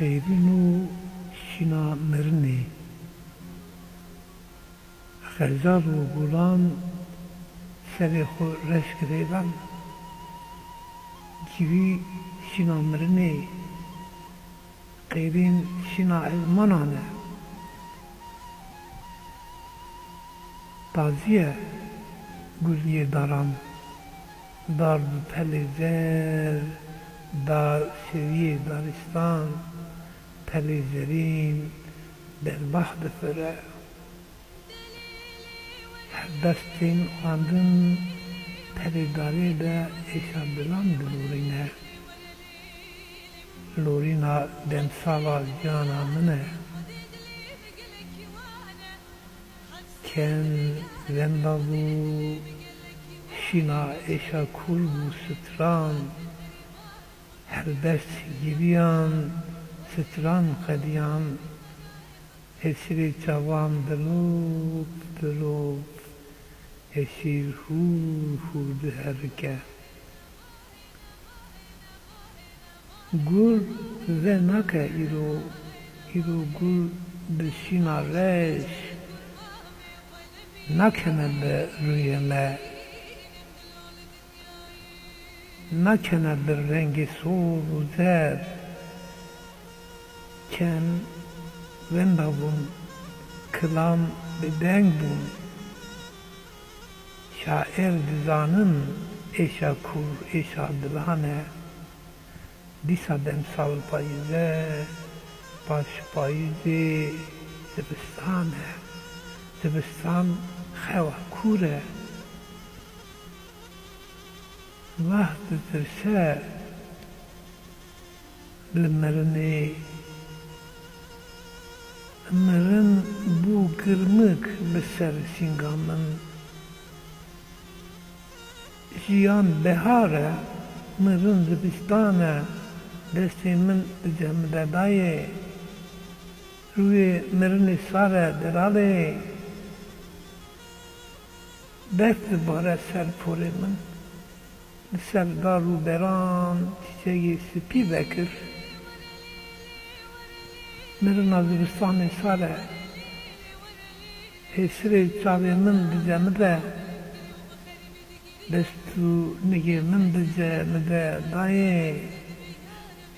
قیرینو شینا مرنی خزار و گلان سر خو رشک ریدن جوی شینا مرنی قیرین شینا ازمانانه تازیه گلیه داران دار پلیزر دار شویه دارستان پلیزرین در بحر فره هر دستین خواندن پلیداری ده ایشا بلان دلورینه لورینا دمسالا جانا منه کن زندابو شینا ایشا کول بو ستران هر دست گیریان ستران قدیان هسری چوان دلوب هسیر هور ده هرکه گل و نکه ایرو گل بشینا ریش نکنه به روی ما نکنه به رنگ سور و زرد کن وندا بون کلام به دنگ بون شاعر دزانن ایشا کور ایشا دلانه دیسا دمسال پاییزه پاش پاییزه زبستانه زبستان خوا کوره وقت ترسه لمرنی مرن بو گرمک بسر سینگامن جیان بهاره مرن زبستانه دستی من جمده دایه روی مرن ساره دراله دست باره سر پوره من سر دارو بران چیچه سپی بکر مرن زبستان ساره هسری چاوی من بجمده دستو نگه من بجمده دایه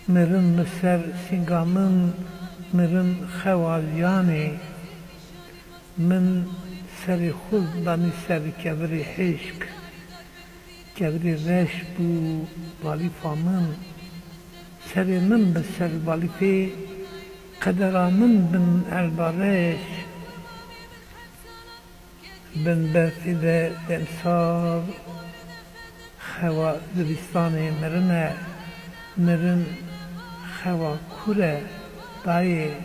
مرن مسر سینگامن مرن خوازیانی من سر خود دانی سر کبری حشک کبری رش بو والیفا من سر من بسر والیفی قدرا من بن البارش بن برفید دمسار خوا زبستانی مرن خوا کوره دایه